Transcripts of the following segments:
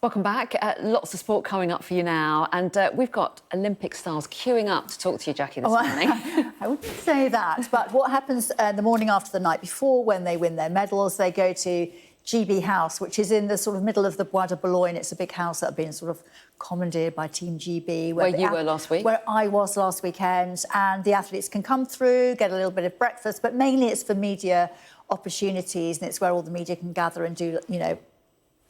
Welcome back. Lots of sport coming up for you now. And we've got Olympic stars queuing up to talk to you, Jackie, this morning. I wouldn't say that. But what happens the morning after the night before, when they win their medals, they go to GB House, which is in the sort of middle of the Bois de Boulogne. It's a big house that had been sort of commandeered by Team GB. Where you were last week. Where I was last weekend. And the athletes can come through, get a little bit of breakfast, but mainly it's for media opportunities, and it's where all the media can gather and do, you know,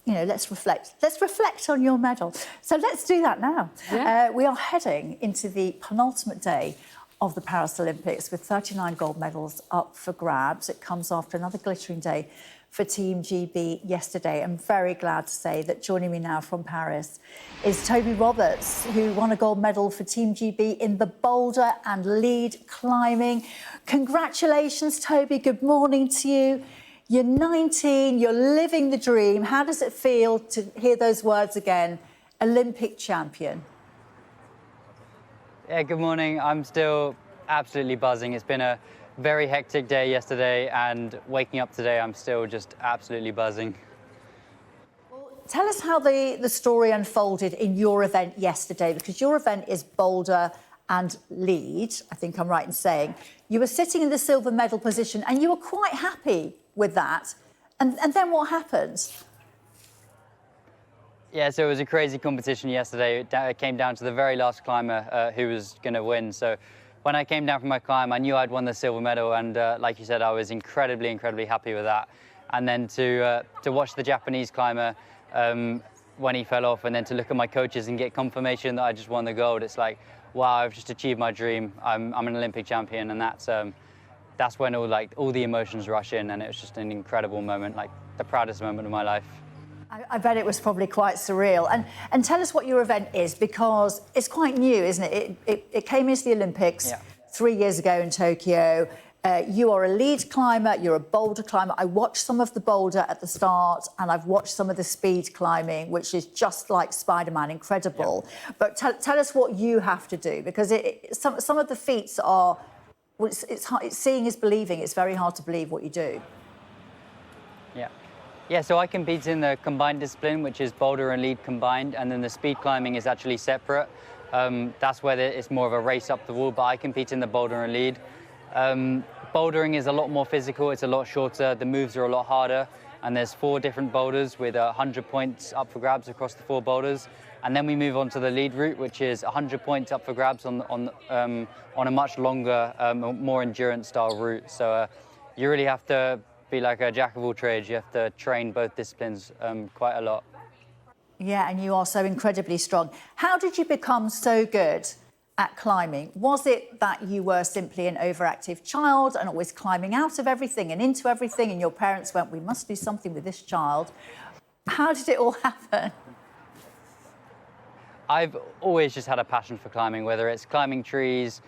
let's reflect. Let's reflect on your medal. So let's do that now. Yeah. We are heading into the penultimate day of the Paris Olympics with 39 gold medals up for grabs. It comes after another glittering day for Team GB yesterday. I'm very glad to say that joining me now from Paris is Toby Roberts, who won a gold medal for Team GB in the boulder and lead climbing. Congratulations, Toby. Good morning to you. You're 19, you're living the dream. How does it feel to hear those words again? Olympic champion. Yeah, good morning. I'm still absolutely buzzing. It's been a very hectic day yesterday, and waking up today, I'm still just absolutely buzzing. Well, tell us how the story unfolded in your event yesterday, because your event is boulder and lead, I think I'm right in saying. You were sitting in the silver medal position and you were quite happy with that. And then what happened? Yeah, so it was a crazy competition yesterday. It came down to the very last climber who was going to win. So when I came down from my climb, I knew I'd won the silver medal. And like you said, I was incredibly happy with that. And then to watch the Japanese climber when he fell off, and then to look at my coaches and get confirmation that I just won the gold, it's like, wow, I've just achieved my dream. I'm an Olympic champion, and that's when all the emotions rush in, and it was just an incredible moment, like the proudest moment of my life. I bet it was probably quite surreal. And tell us what your event is, because it's quite new, isn't it? It came into the Olympics 3 years ago in Tokyo. You are a lead climber, you're a boulder climber. I watched some of the boulder at the start, and I've watched some of the speed climbing, which is just like Spider-Man, incredible. Yeah. But tell us what you have to do, because some of the feats are, well, it's hard, seeing is believing. It's very hard to believe what you do. Yeah, so I compete in the combined discipline, which is boulder and lead combined, and then the speed climbing is actually separate. That's where it's more of a race up the wall, but I compete in the boulder and lead. Bouldering is a lot more physical, it's a lot shorter, the moves are a lot harder, and there's 4 different boulders with 100 points up for grabs across the 4 boulders. And then we move on to the lead route, which is 100 points up for grabs on a much longer, more endurance style route. So you really have to be like a jack of all trades. You have to train both disciplines quite a lot. Yeah, and you are so incredibly strong. How did you become so good at climbing? Was it that you were simply an overactive child and always climbing out of everything and into everything, and your parents went, we must do something with this child? How did it all happen? I've always just had a passion for climbing, whether it's climbing trees,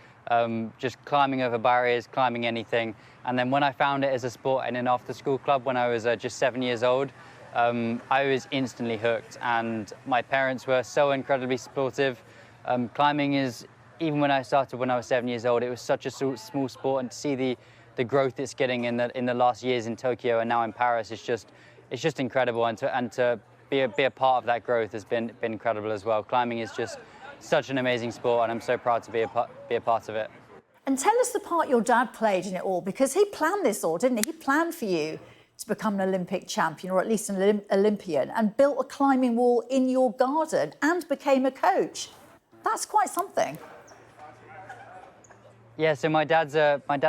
just climbing over barriers, climbing anything. And then when I found it as a sport in an after-school club when I was just 7 years old, I was instantly hooked, and my parents were so incredibly supportive. Climbing is, even when I started when I was 7 years old, it was such a small sport, and to see the growth it's getting in the last years in Tokyo and now in Paris, it's just incredible, and to be a part of that growth has been incredible as well. Climbing is just such an amazing sport, and I'm so proud to be a part of it. And tell us the part your dad played in it all, because he planned this all, didn't he? He planned for you to become an Olympic champion, or at least an Olympian, and built a climbing wall in your garden and became a coach. That's quite something. Yeah, so my dad's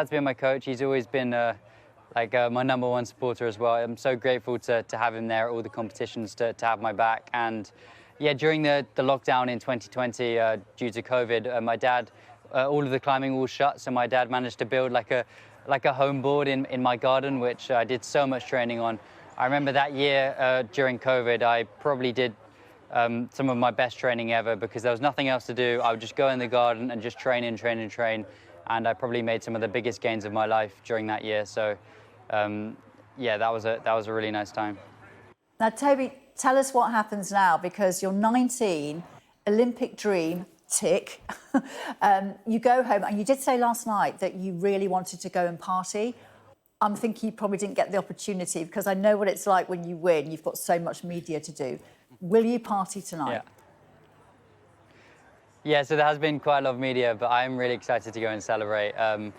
been my coach. He's always been my #1 supporter as well. I'm so grateful to have him there at all the competitions, to have my back. And yeah, during the lockdown in 2020, due to COVID, my dad, all of the climbing walls shut, so my dad managed to build like a home board in my garden, which I did so much training on. I remember that year during COVID, I probably did some of my best training ever, because there was nothing else to do. I would just go in the garden and just train. And I probably made some of the biggest gains of my life during that year. So yeah, that was a really nice time. Now, Toby, tell us what happens now, because you're 19, Olympic dream, tick. You go home, and you did say last night that you really wanted to go and party. I'm thinking you probably didn't get the opportunity, because I know what it's like when you win. You've got so much media to do. Will you party tonight? Yeah. Yeah, so there has been quite a lot of media, but I'm really excited to go and celebrate. I'm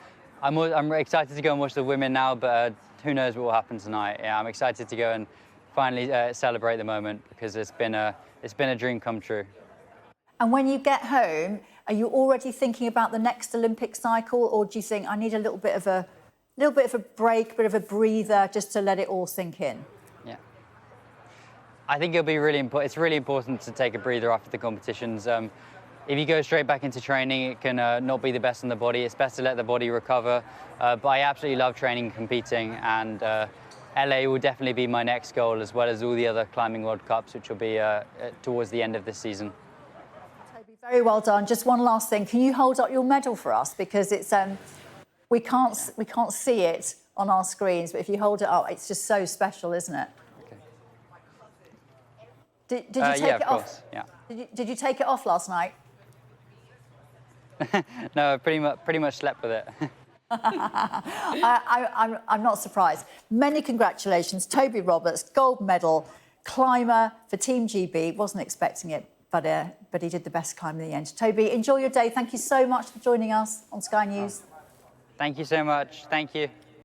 excited to go and watch the women now, but who knows what will happen tonight. Yeah, I'm excited to go and finally celebrate the moment because it's been a dream come true. And when you get home, are you already thinking about the next Olympic cycle, or do you think I need a little bit of a break, bit of a breather, just to let it all sink in? Yeah. I think it'll be really important. It's really important to take a breather after the competitions. If you go straight back into training, it can not be the best on the body. It's best to let the body recover. But I absolutely love training and competing, and LA will definitely be my next goal, as well as all the other climbing World Cups, which will be towards the end of this season. Toby, very well done. Just one last thing. Can you hold up your medal for us? Because it's we can't see it on our screens, but if you hold it up, it's just so special, isn't it? Okay. Did you take it off? Course. Yeah. Did you take it off last night? No, I pretty much slept with it. I'm not surprised. Many congratulations, Toby Roberts, gold medal climber for Team GB. Wasn't expecting it, but he did the best climb in the end. Toby, enjoy your day. Thank you so much for joining us on Sky News. Thank you so much. Thank you.